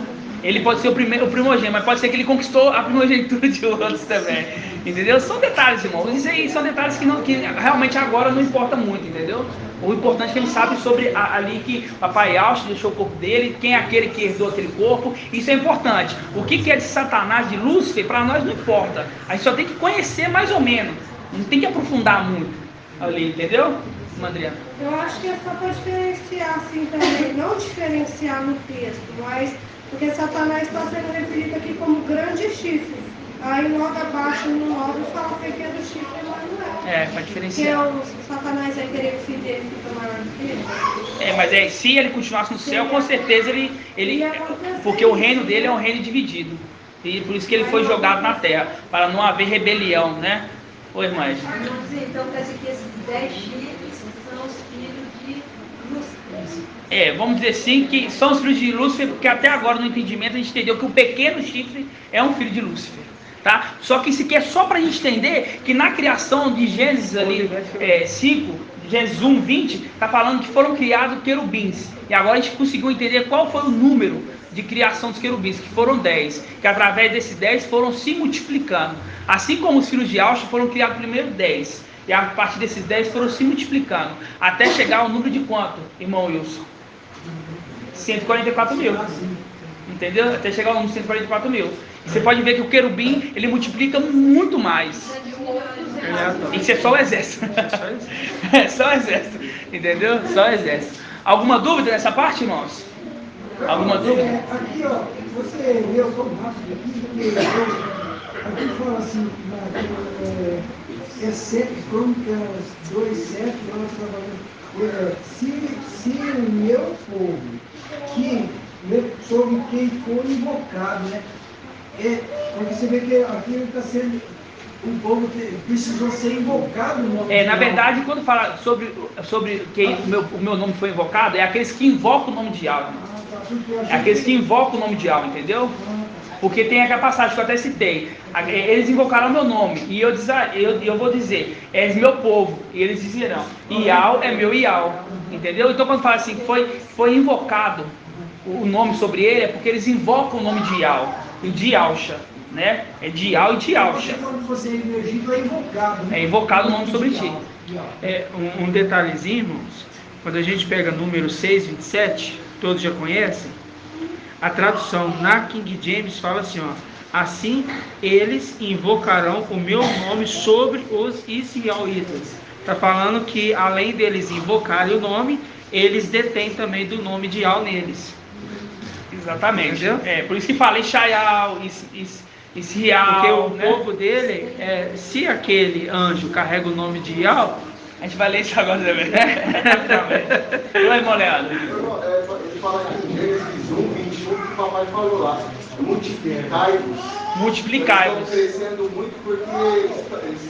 Ele pode ser o primogênito, mas pode ser que ele conquistou a primogenitura de outros também, entendeu? São detalhes, irmãos, isso aí são detalhes que realmente agora não importa muito, entendeu? O importante é que ele sabe sobre ali que papai Alxa deixou o corpo dele, quem é aquele que herdou aquele corpo, isso é importante. O que é de Satanás, de Lúcifer, para nós não importa, a gente só tem que conhecer mais ou menos, não tem que aprofundar muito ali, entendeu? Adriana.
Eu acho que é só para diferenciar assim também, não diferenciar no texto, mas porque Satanás está sendo referido aqui como grande chifre. Aí logo abaixo no 9 fala pequeno chifre Emanuel.
Para diferenciar.
Porque o Satanás vai querer que o filho dele fique maior do que ele.
Mas se ele continuasse no céu, com certeza ele porque o reino dele é um reino dividido. E por isso que ele foi jogado na terra, para não haver rebelião, né? Oi, irmã.
Então quer dizer que esses 10 chifres são os filhos de Lúcifer.
Vamos dizer assim que são os filhos de Lúcifer, porque até agora no entendimento a gente entendeu que o pequeno chifre é um filho de Lúcifer. Tá? Só que isso aqui é só para a gente entender que na criação de Gênesis ali 5, Gênesis 1, 20, está falando que foram criados querubins. E agora a gente conseguiu entender qual foi o número de criação dos querubins, que foram 10. Que através desses 10 foram se multiplicando. Assim como os filhos de Alxa foram criados primeiro 10. E a partir desses 10 foram se multiplicando. Até chegar ao número de quanto, irmão Wilson? 144 mil. Entendeu? Até chegar ao número de 144 mil. Você pode ver que o querubim, ele multiplica muito mais. Isso é só o exército. É só o exército. Entendeu? Só o exército. Alguma dúvida nessa parte, irmãos? Alguma dúvida?
Aqui, ó, você leu tão rápido aqui, aqui fala assim, Crônicas 2:7, nós trabalhamos, se o meu povo, sobre quem for invocado, né? Porque você vê que aqui está sendo um povo que precisou ser invocado no nome
na verdade, quando fala sobre quem o meu nome foi invocado, é aqueles que invocam o nome de Yahweh. É aqueles que invocam o nome de Yahweh, entendeu? Porque tem aquela passagem que eu até citei. Eles invocaram meu nome. E eu vou dizer, és meu povo. E eles dizerão, Iau é meu Iau. Entendeu? Então quando fala assim, foi invocado o nome sobre ele, é porque eles invocam o nome de Iau. E de Alxa. Né? É de Iau e de Alxa.
Quando você é emergido, é invocado. Né?
É invocado o nome sobre ti.
Um detalhezinho, irmãos. Quando a gente pega número 6, 27, todos já conhecem. A tradução na King James fala assim, ó: assim eles invocarão o meu nome sobre os israelitas. Está falando que além deles invocarem o nome, eles detêm também do nome de Yahweh neles.
Exatamente. Entendeu? Por isso que fala Ishaial, Israel.
Porque o povo dele, se aquele anjo carrega o nome de Yahweh,
a gente vai ler isso agora também. Oi, irmão Leandro.
Ele fala aqui em Gênesis 1, 21, que o papai falou lá. Multiplicai-vos.
Multiplicai-vos.
Eles estão crescendo muito porque eles...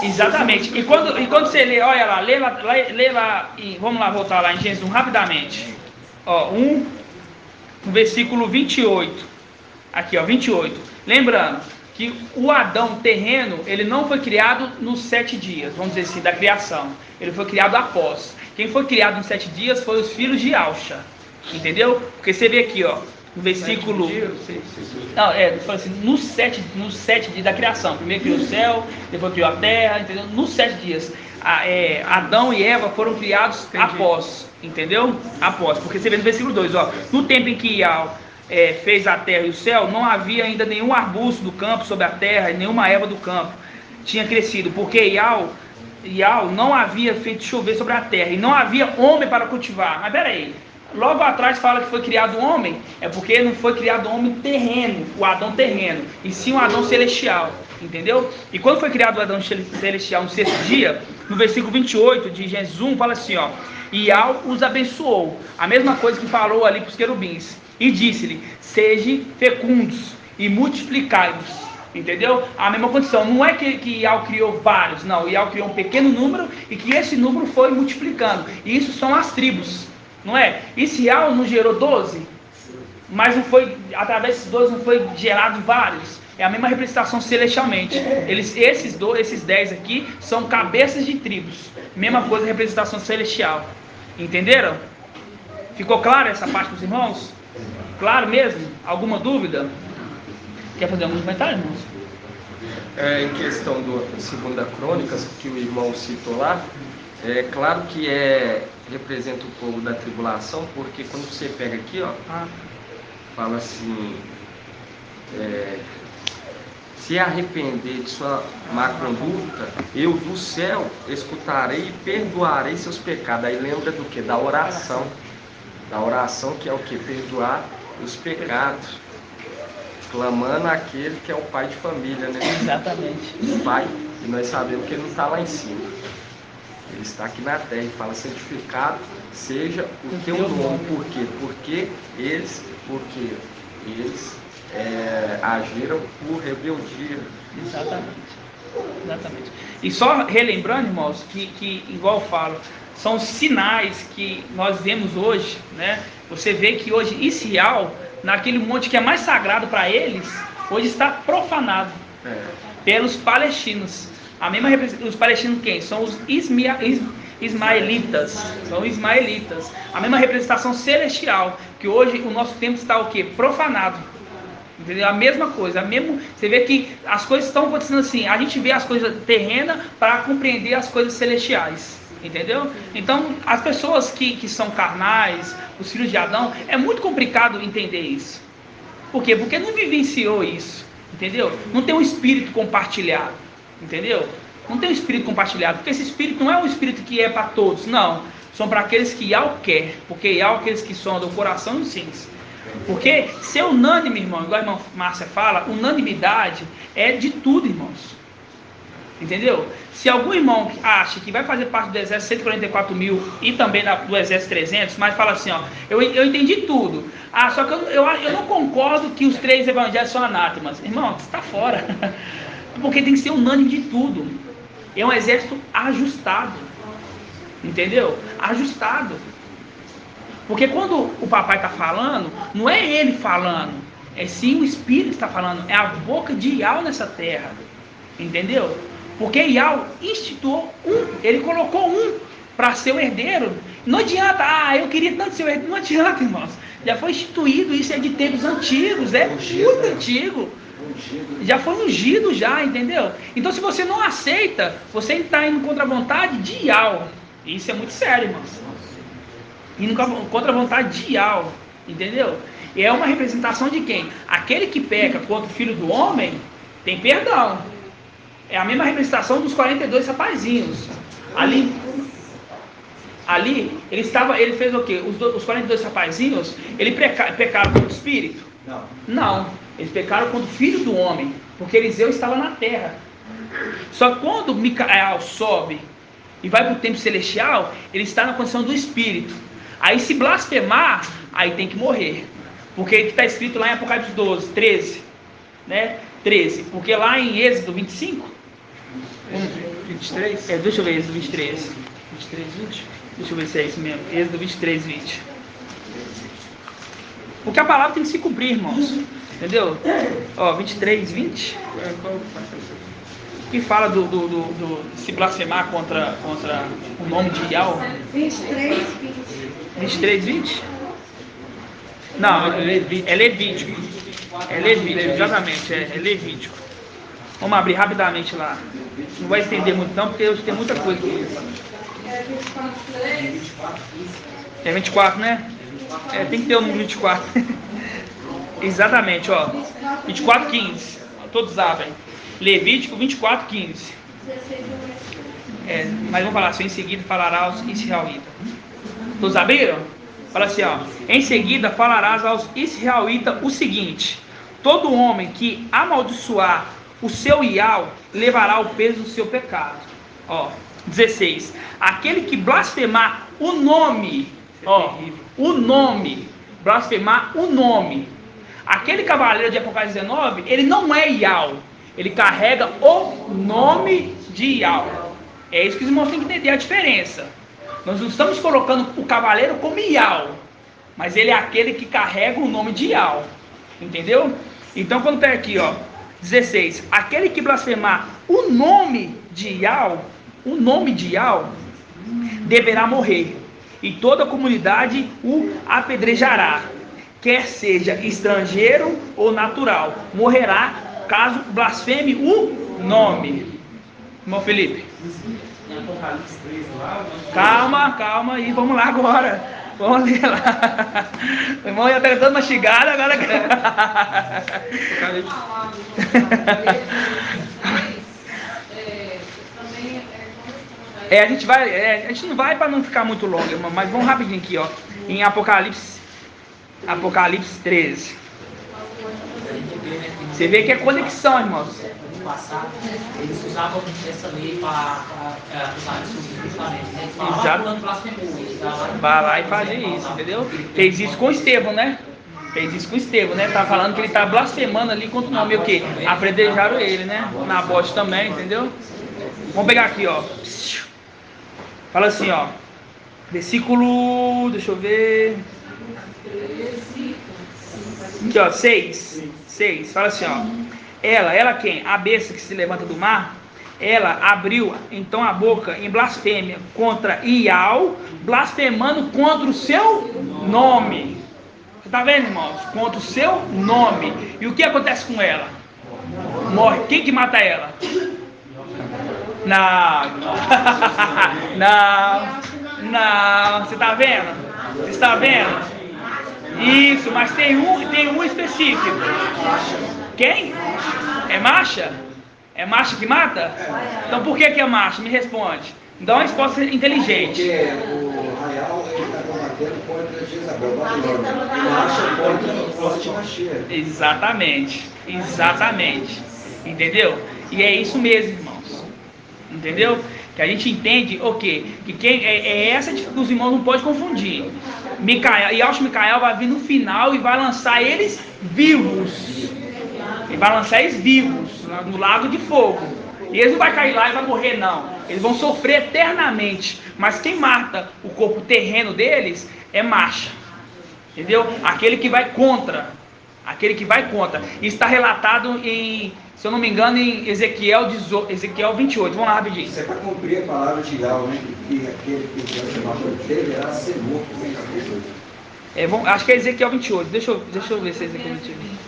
Exatamente. E quando você lê, olha lá, lê lá, vamos lá voltar lá em Gênesis 1 rapidamente. Ó, 1, no versículo 28. Aqui, ó, 28. Lembrando que o Adão terreno, ele não foi criado nos 7 dias, vamos dizer assim, da criação. Ele foi criado após. Quem foi criado nos 7 dias foi os filhos de Alxa. Entendeu? Porque você vê aqui, ó, no versículo... Não, assim, nos 7 dias da criação. Primeiro criou o céu, depois criou a terra, entendeu? Nos 7 dias. Adão e Eva foram criados após, entendeu? Após. Porque você vê no versículo 2, ó, no tempo em que fez a terra e o céu, não havia ainda nenhum arbusto do campo sobre a terra e nenhuma erva do campo tinha crescido, porque Iau não havia feito chover sobre a terra e não havia homem para cultivar. Mas peraí, logo atrás fala que foi criado homem, é porque não foi criado homem terreno, o Adão terreno, e sim o Adão celestial, entendeu? E quando foi criado o Adão celestial no 6º dia, no versículo 28 de Gênesis 1, fala assim, ó: Iau os abençoou, a mesma coisa que falou ali para os querubins, e disse-lhe, sejam fecundos e multiplicai-vos. Entendeu? A mesma condição. Não é que Iau criou vários, não. Iau criou um pequeno número e que esse número foi multiplicando. E isso são as tribos, não é? E se Iau não gerou 12, mas não foi, através desses 12 não foi gerado vários. É a mesma representação celestialmente. Esses 10 aqui são cabeças de tribos. Mesma coisa, representação celestial. Entenderam? Ficou claro essa parte dos irmãos? Claro mesmo? Alguma dúvida? Quer fazer algum comentário, irmãos?
Em questão do 2 Crônicas, que o irmão citou lá, é claro que representa o povo da tribulação, porque quando você pega aqui, ó, fala assim, se arrepender de sua má conduta, eu do céu escutarei e perdoarei seus pecados. Aí lembra do que? Da oração. Da oração, que é o que? Perdoar os pecados. Clamando aquele que é o pai de família, né?
Exatamente.
O pai, e nós sabemos que ele não está lá em cima. Ele está aqui na terra e fala, santificado seja o teu nome. Por quê? Porque eles agiram por rebeldia.
Exatamente. Exatamente. E só relembrando, irmãos, que igual eu falo, são os sinais que nós vemos hoje, né? Você vê que hoje Israel, naquele monte que é mais sagrado para eles, hoje está profanado pelos palestinos. A mesma os palestinos quem? São os ismaelitas. São ismaelitas. A mesma representação celestial, que hoje o nosso tempo está o quê? Profanado. Entendeu? A mesma coisa, você vê que as coisas estão acontecendo assim, a gente vê as coisas terrenas para compreender as coisas celestiais, entendeu? Então, as pessoas que são carnais, os filhos de Adão, é muito complicado entender isso. Por quê? Porque não vivenciou isso, entendeu? Não tem um espírito compartilhado, entendeu? Não tem um espírito compartilhado, porque esse espírito não é um espírito que é para todos, não. São para aqueles que Yahweh quer, porque Yahweh aqueles que sondam o coração e os rins. Porque ser unânime, irmão, igual a irmã Márcia fala, unanimidade é de tudo, irmãos. Entendeu? Se algum irmão acha que vai fazer parte do exército 144 mil e também do exército 300, mas fala assim, ó, eu entendi tudo. Ah, só que eu não concordo que os 3 evangelhos são anátemas. Irmão, você está fora. Porque tem que ser unânime de tudo. É um exército ajustado. Entendeu? Ajustado. Porque quando o papai está falando, não é ele falando, é sim o Espírito que está falando, é a boca de Yahweh nessa terra, entendeu? Porque Yahweh instituiu ele colocou para ser o herdeiro. Não adianta, eu queria tanto ser o herdeiro, não adianta, irmãos, já foi instituído, isso é de tempos antigos, é muito antigo, já foi ungido já, entendeu? Então se você não aceita, você está indo contra a vontade de Yahweh, isso é muito sério, irmãos. Indo contra a vontade de Yahweh, entendeu? E é uma representação de quem? Aquele que peca contra o filho do homem, tem perdão. É a mesma representação dos 42 rapazinhos. Ali ele fez o quê? Os 42 rapazinhos, eles pecaram contra o espírito? Não. Eles pecaram contra o filho do homem, porque Eliseu estava na terra. Só que quando Micael sobe e vai para o templo celestial, ele está na condição do espírito. Aí se blasfemar, aí tem que morrer. Porque está escrito lá em Apocalipse 12, 13. Né? 13. Porque lá em Êxodo 25.
23?
Deixa eu ver, Êxodo 23. 23, 20? Deixa eu ver se é isso mesmo. Êxodo 23, 20. Porque a palavra tem que se cumprir, irmãos. Entendeu? Ó, 23, 20. Que fala do se blasfemar contra o nome de Yahweh.
23, 20.
23, 20? Não, é Levítico. É Levítico, exatamente, é Levítico. Vamos abrir rapidamente lá. Não vai estender muito não, porque hoje tem muita coisa aqui. É 24, né? Tem que ter o número 24. Exatamente, ó. 24, 15. Todos abrem. Levítico 24, 15. Mas vamos falar assim, em seguida falará aos israelitas. Todos abriram? Fala assim, ó. Em seguida falarás aos israelitas o seguinte: todo homem que amaldiçoar o seu Yahweh levará o peso do seu pecado. Ó, 16. Aquele que blasfemar o nome, blasfemar o nome. Aquele cavaleiro de Apocalipse 19, ele não é Yahweh, ele carrega o nome de Yahweh. É isso que os irmãos têm que entender a diferença. Nós não estamos colocando o cavaleiro como Yahweh, mas ele é aquele que carrega o nome de Yahweh. Entendeu? Então quando pega aqui, ó, 16. Aquele que blasfemar o nome de Yahweh, deverá morrer, e toda a comunidade o apedrejará, quer seja estrangeiro ou natural, morrerá caso blasfeme o nome. Irmão Felipe, calma aí, vamos lá agora, vamos ler lá. O irmão já está dando uma chegada agora. A gente não vai para não ficar muito longo, irmão, mas vamos rapidinho aqui, ó, em Apocalipse 13. Você vê que é conexão, irmãos.
No passado, eles usavam essa lei para usar isso justamente, né? Eles falavam, blasfemou, eles
vai lá e fazia isso, entendeu? Fez isso com Estevão, né? Fez isso com Estevão, né? Tá falando que ele tá blasfemando ali contra o nome. E o quê? Apedrejaram ele, né? Nabote também, entendeu? Vamos pegar aqui, ó. Fala assim, ó. Versículo... Deixa eu ver... Aqui, ó. 6. Fala assim, ó. Ela quem? A besta que se levanta do mar. Ela abriu então a boca em blasfêmia contra Ial, blasfemando contra o seu nome. Você está vendo, irmãos? Contra o seu nome. E o que acontece com ela? Morre. Quem que mata ela? Não. Você está vendo? Você está vendo? Isso, mas tem um específico. Quem? É Macha? É Macha que mata? Então por que é Macha? Me responde. Dá uma resposta inteligente.
Porque o Arraial está combatendo contra Jezabel, Macha contra o forte Machia.
Exatamente. Entendeu? E é isso mesmo, irmãos. Entendeu? Que a gente entende o quê? Que quem é essa que os irmãos não podem confundir. Micael vai vir no final e vai lançar eles vivos. Ele vai lançar eles vivos no lago de fogo. E eles não vão cair lá e vai morrer, não. Eles vão sofrer eternamente. Mas quem mata o corpo terreno deles é Macha. Entendeu? Aquele que vai contra. Isso está relatado em, se eu não me engano, em Ezequiel 28. Vamos lá rapidinho.
Isso é para cumprir a palavra de Yahweh, né? Que aquele que é chamado deverá ser morto.
Acho que é Ezequiel 28. Deixa eu ver se é Ezequiel 28.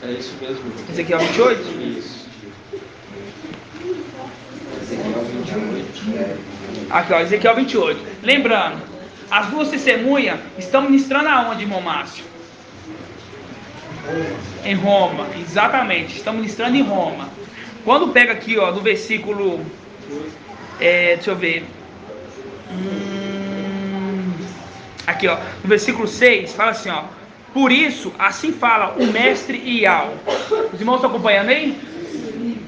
É isso mesmo.
Ezequiel 28?
Isso.
Ezequiel 28.
Aqui, ó, Ezequiel 28. Lembrando, as duas testemunhas estão ministrando aonde, irmão Márcio? Em Roma, exatamente. Estão ministrando em Roma. Quando pega aqui, ó, do versículo... deixa eu ver. Aqui, ó, no versículo 6, fala assim, ó. Por isso, assim fala o mestre Ial. Os irmãos estão acompanhando aí?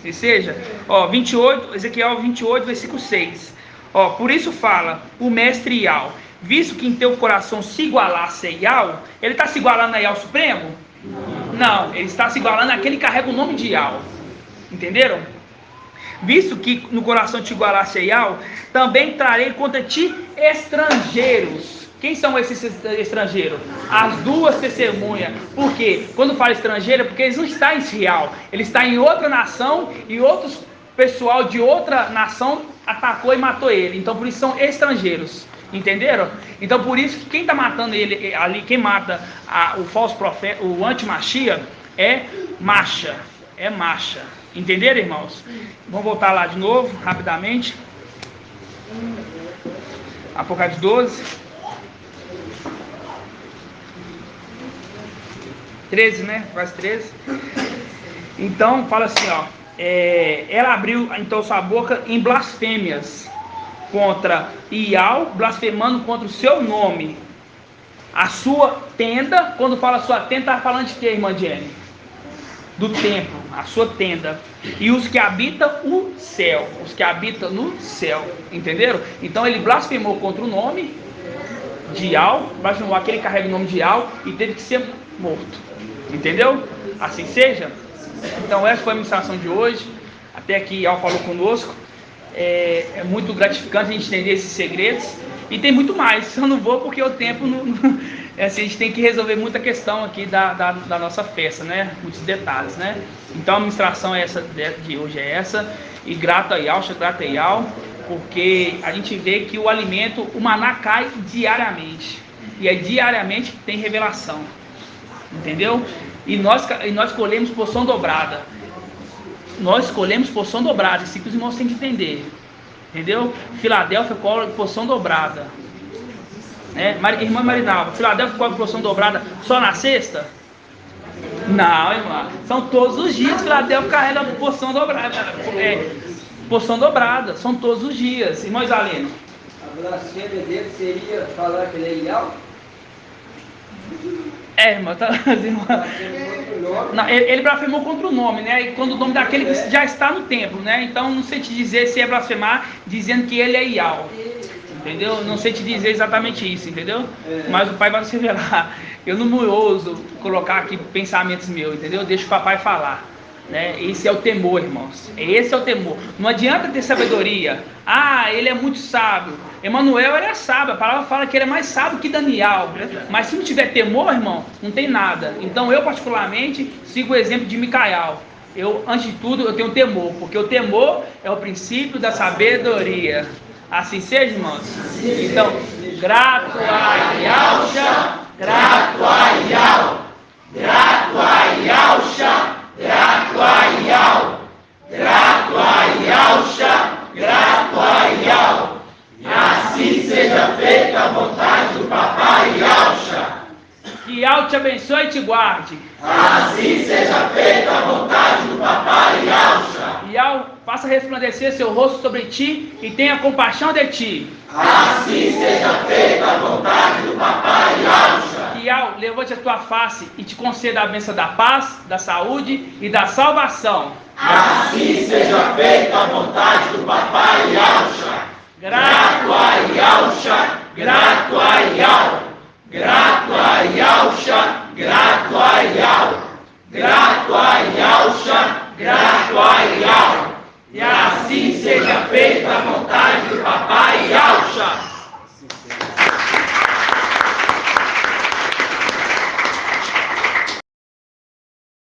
Se seja, ó, 28, Ezequiel 28, versículo 6. Ó, por isso fala o mestre Ial. Visto que em teu coração se igualasse a Ial, ele está se igualando a Ial Supremo? Não, ele está se igualando àquele que carrega o nome de Ial. Entenderam? Visto que no coração te igualasse a Ial, também trarei contra ti estrangeiros. Quem são esses estrangeiros? As duas testemunhas. Por quê? Quando fala estrangeiro, é porque eles não estão em Israel. Ele está em outra nação e outros pessoal de outra nação atacou e matou ele. Então por isso são estrangeiros. Entenderam? Então por isso que quem está matando ele ali, quem mata o falso profeta, o anti-Machia, é Macha. É Macha. Entenderam, irmãos? Vamos voltar lá de novo, rapidamente. Apocalipse 12. 13, né? Quase 13. Então, fala assim, ó. Ela abriu, então, sua boca em blasfêmias contra Ial, blasfemando contra o seu nome. A sua tenda, quando fala sua tenda, está falando de quê, irmã Jenny? Do templo, a sua tenda. E os que habitam o céu. Os que habitam no céu. Entenderam? Então, ele blasfemou contra o nome de Ial, blasfemou aquele que carrega o nome de Ial e teve que ser morto. Entendeu? Assim seja. Então essa foi a ministração de hoje. Até aqui Ial falou conosco. É muito gratificante a gente entender esses segredos. E tem muito mais. Eu não vou porque o tempo não assim, a gente tem que resolver muita questão aqui da nossa festa, né? Muitos detalhes, né? Então a ministração de hoje é essa. E grato a Ial, grato a Ial, porque a gente vê que o alimento, o maná cai diariamente. E é diariamente que tem revelação. Entendeu? E nós colhemos porção dobrada. Nós colhemos porção dobrada. Isso que os irmãos têm que entender. Entendeu? Filadélfia colhe porção dobrada. Irmã Marinalva, Filadélfia colhe porção dobrada só na sexta? Não, irmã. São todos os dias. Filadélfia carrega porção dobrada. Porção dobrada. São todos os dias. Irmã Isalina.
A blasfêmia dele seria falar que ele é Ial?
Irmã, não, ele blasfemou contra o nome, né? E quando o nome daquele que já está no templo, né? Então não sei te dizer se é blasfemar dizendo que ele é Ial. Entendeu? Não sei te dizer exatamente isso, entendeu? Mas o Pai vai se revelar. eu não me ouso colocar aqui pensamentos meus, entendeu? Deixa o papai falar. Né? Esse é o temor, irmãos. Esse é o temor. Não adianta ter sabedoria. Ah, ele é muito sábio. Emanuel era sábio. A palavra fala que ele é mais sábio que Daniel. Mas se não tiver temor, irmão, não tem nada. Então eu particularmente sigo o exemplo de Micael. Eu, antes de tudo, eu tenho temor, porque o temor é o princípio da sabedoria. Assim seja, irmãos? Então, grato a Yahshua, grato a Yahweh, grato a Yahshua, grato a Yahweh, grato a Yahshua, grato a Yahweh. E assim seja feita a vontade do papai Yahshua. Que Yahweh te abençoe e te guarde. Assim seja feita a vontade do papai Yahshua. E Yahweh faça resplandecer seu rosto sobre ti e tenha compaixão de ti. Assim seja feita a vontade do papai Yahshua. Que Yahweh levante a tua face e te conceda a bênção da paz, da saúde e da salvação. Assim seja feita a vontade do papai Yahshua. Grato a Yahshua, grato a Yahweh, grato a Yahshua, grato a Yahweh, grato a Yahshua, grato a Yahweh. E assim seja feita a